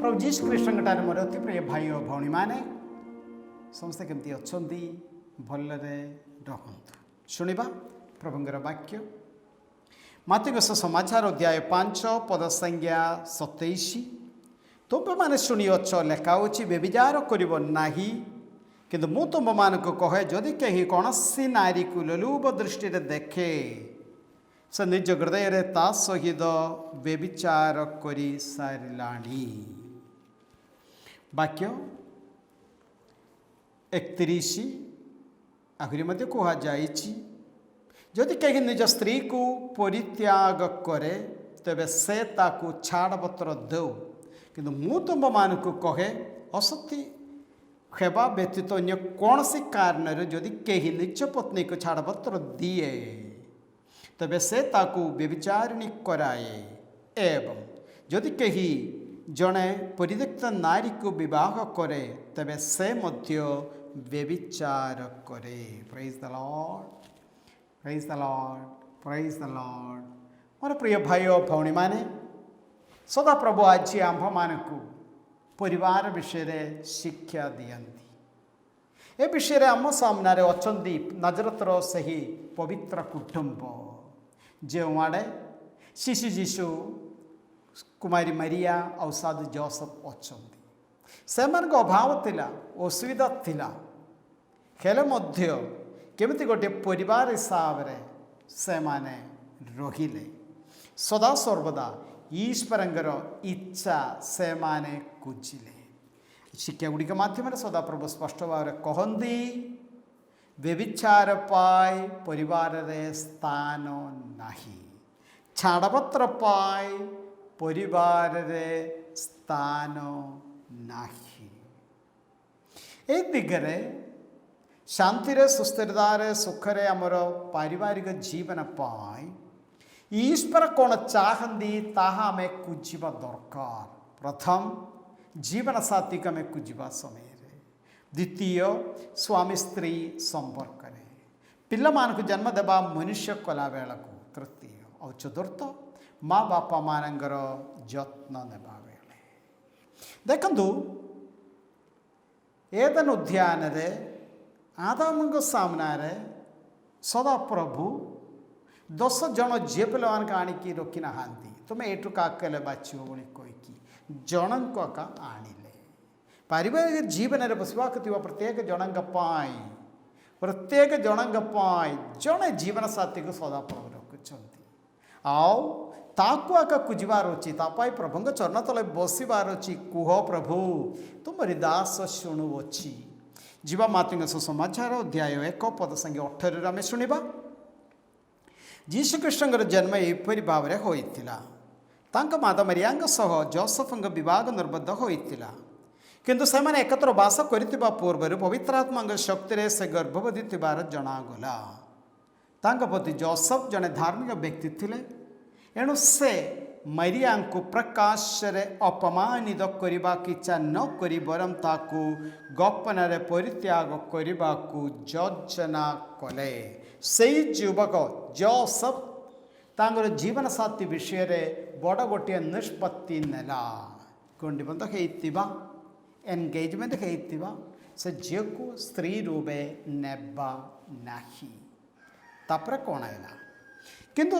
प्रभु जीशु कृष्ण मोर अति प्रिय भाई और भौणी मैंने समस्ते केमती अच्छा भलरे रखु शुणा प्रभुंर वाक्य मातृ समाचार अध्याय 5 पद संज्ञा 27 तुम्हें मैंने शुणीअछ लेखाऊँच व्यभिचार करना किंतु मु तुम मानक कहे जदि कहीं कौन सी नारी को लोलुप दृष्टि देखे से निज हृदय ता सहित व्यभिचार कर साराणी। वाक्य 31 आहुरी मध्य कहुई जदि कहीं निज स्त्री को परित्याग करे तेबे से ताकू छाड़पत्र दौ किंतु मु तुम मानक कहे असत्य हेबा व्यतीत अन्य कौन सी कारण जदि कहीं निज पत्नी को छाड़पत्र दिए तेबे से ताकू व्यभिचारिणी कराए एवं जदि कहीं जड़े परित्यक्त नारी को विवाह करे तेबे से मध्य व्यभिचार करे। Praise the lord, praise the lord, praise the lord. मोर प्रिय भाई और भौणी माने सदा प्रभु आज आंभ मानकु परिवार विषय शिक्षा दियंती। ए विषय आम सामने अछंती नजरतर सही पवित्र कुटुंब जो आड़े शिशु जीशु कुमारी मरिया और साधु जोसेफ अच्छा से अभाव थिला असुविधा थिला हेले मध्य केमिति गोटे परिवार हिसाब से माने रहिले सदा सर्वदा ईश्वरंगर इच्छा से माने कुजिले शिक्षा गुड़िक मध्यम सदा प्रभु स्पष्ट भाव में कहती व्यभिचार पाई परिवार रे स्थान नाही छाड़पत्र पाई परिवार रे स्थान नाही। ए दिगरे शांति रे सुस्थिरतार सुखरे आमर पारिवारिक जीवन पाई ईश्वर कौन चाहती ताहा आमे कुजिबा दरकार। प्रथम जीवन साथी का आमे कुजिबा समय द्वितीय स्वामी स्त्री संपर्क पिला मान को जन्म देवा मनुष्य कला बेला को तृतीय और चतुर्थ माँ बापा मानकर जत्न नेबा बेले देखंतु एदन उद्यान रे आदाम सामने सदा प्रभु 10 जन झील पे आणिकी रखी ना तुम्हें एटू काकले बाछो बोली कहीकि जनक का आनिले पारिवारिक जीवन में बसवाक प्रत्येक जनक जड़े जीवन साथी को सदा प्रभु रखुंट आउ ताकू आका कुजबार अच्छी तापाई प्रभु चरण तले बसबार अच्छी कुह प्रभु तुम दास शुणुअछि। जीवा मातृ सुसमाचार अध्याय 1 पद संख्या 18 आम शुणा जीशु कृष्ण जन्म एपरी भाव में होता माता मरिया सह जोसेफ विवाह निर्बद्ध होता किंतु से मैंने एकत्र बास कर पूर्व पवित्रात्मा शक्ति से गर्भवती थिबार जनागला। पति जोसेफ जड़े धार्मिक व्यक्ति थे एणु से मरिया को प्रकाश रे अपमानित करने की इच्छा न करी बरम ताकू गोपन परित्याग करने को योजना कले। से युवक जोसेफ तांगर जीवन साथी विषय रे बड़ गोटे निष्पत्ति नेला कुंडीबंध होइतिबा एंगेजमेंट होइतिबा से झील को स्त्री रूपे नेबा नाही। तापर कौन है किंतु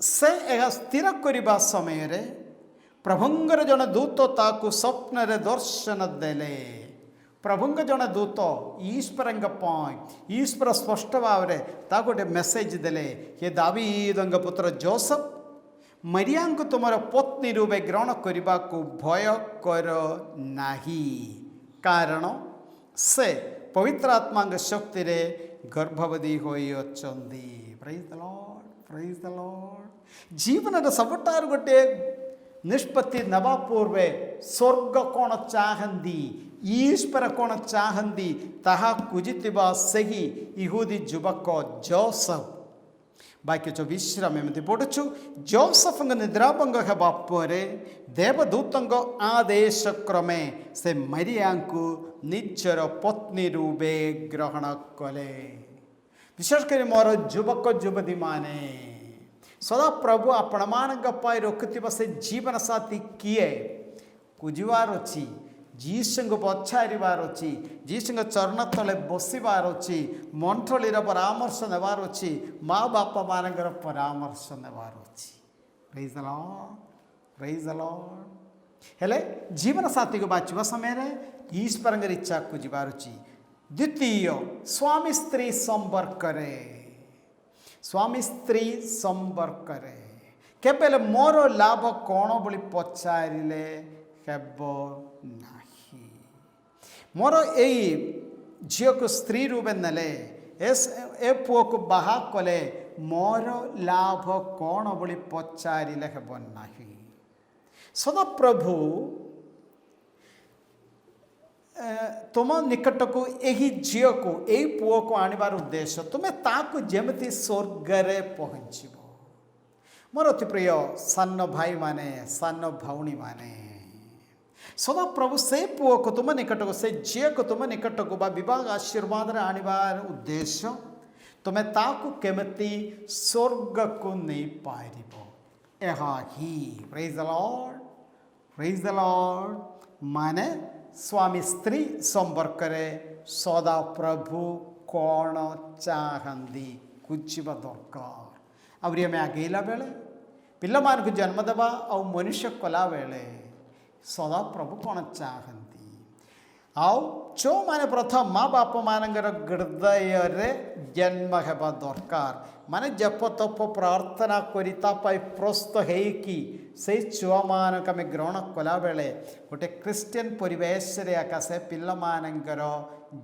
से यह स्थिर करने समय रे प्रभुंगर जन दूत ताकू स्वप्न रे दर्शन देले। प्रभुंग जन दूत ईश्वर स्पष्ट भाव में गोटे मेसेज देले ये दावीदंग पुत्र जोसेफ मरिया को तुम पत्नी रूपे ग्रहण करने को भय कर नाही कारण से पवित्र आत्मा शक्ति रे गर्भवती होई अछंदी। Praise the lord, praise the lord. जीवन सबुठार गोटे निष्पत्ति नवा पूर्वे स्वर्ग कौन चाहती ईश्वर कौन चाहती ताहा कुजितिबा सही यहूदी युवक जोसेफ वाक्य 24 एमती पढ़ुछु जोसेफ निद्राभंग होगा पर देवदूत आदेश क्रमे से मरिया को निजर पत्नी रूपे ग्रहण कले। विशेषकर मोर युवक युवती माने सदा प्रभु आपण मान रखुवा से जीवन साथी किए कुजिवार अच्छी जीशु को पछाड़बार अच्छी जीशु चरण तले बसबार अच्छी मंडलीर परामर्श नेबार अच्छी माँ बापा मानकर परामर्श नेबार अच्छी praise the lord praise the Lord हेले जीवन साथी को बाछवा समय ईश्वर इच्छा को जीवार अच्छी द्वितीय स्वामी स्त्री संपर्क स्वामी स्त्री संपर्क केवल मोर लाभ कौन बोली पचारे हेब नाही मोर यही झील को स्त्री रूपे नेले ए पुओ को बाहा कले मोर लाभ कौन बोली पचारे हेब नाही सदा प्रभु तुम निकट को यही झील को यही पुओ को आनिबार उद्देश्य तुम्हें ताकू जेमती स्वर्गरे पहुँच मोर अति प्रिय सान भाई माने सान भौणी माने सदा प्रभु से पुओ को तुम निकट को से झील को तुम निकट को विवाह आशीर्वाद आनिबार उद्देश्य तुम्हें ताकू केमती स्वर्ग को नहीं पार यह ही प्रेज द लॉर्ड माने स्वामी स्त्री संपर्क सदा प्रभु कौन चाहती कुछवा दरकार आउरी आम आगेला बेले पिला मान को जन्म देवा और मनुष्य कला बेले सदा प्रभु कौन चाहती आउ जो माने प्रथम माँ बाप मानकर हृदय रे जन्म हेबा दरकार माने जप तप प्रार्थना करिता पाई प्रस्तुत हेकी से छुआ मानक आम ग्रहण कला बेले गोटे क्रिश्चियन परिवेश रे आकाशे पिला मानकर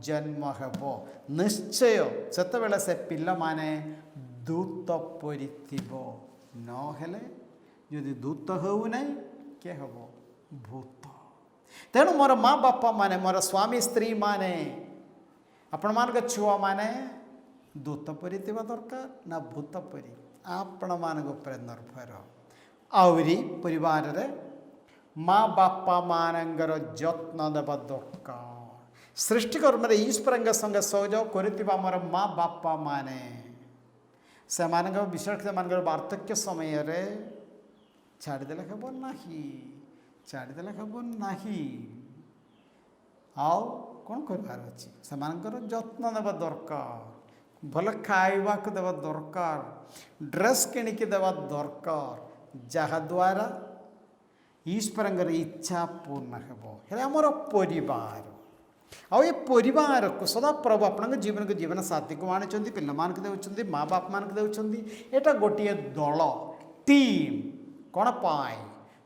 जन्म हेब निश्चय सेते बेले से पिला माने दूत परिथिबो न हेले यदि दूत हो नहीं के हबो भूत तेणु मोर माँ बापा माने मोर स्वामी स्त्री माने आपण मान छुआ माने दूत परी दरकार ना भूत परी आपण मान निर्भर आहरी परिवार रे माँ बापा मानकर जत्न देवा दरकार सृष्टिकर्म ईश्वर संगे सहयोग कर मोर माँ बापा माने से विशेष से वार्धक्य समय छाड़देले हेब नाही छाड़देले हेब नाही आउ कौन करार अच्छी से जत्न देवा दरकार भल खावा को देवा दरकार ड्रेस किणिकी देवा दरकार जहाद्वारा ईश्वर इच्छा पूर्ण हेब आमर परिवार आउ ये परिवार को सदा प्रभु आपण जीवन को जीवन साथी को आनी पिला मान दे माँ बाप मान दे एटा गोटे दल टीम कौन पाए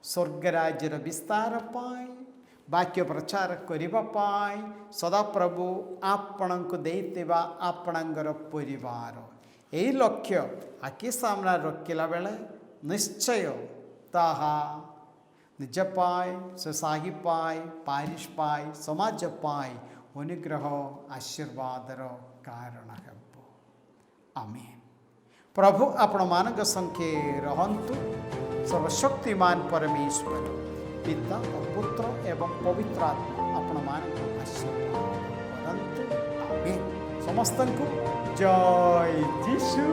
स्वर्गराज्यर विस्तार पाए वाक्य प्रचार करने सदा प्रभु आपण को देइतिबा आपणकर परिवार यही लक्ष्य आखि सामना रखला बेले निश्चय ताहा निज पाए सोसाही पाए पारिश पाए समाज पाए अनुग्रह आशीर्वादर कारण हेब आमेन प्रभु आपण मानक संख्ये रहंतु सर्वशक्तिमान परमेश्वर पिता और पुत्र एवं पवित्र आत्मा आपण मानक आशीर्वाद करंतु आमेन समस्त को जय यीशु।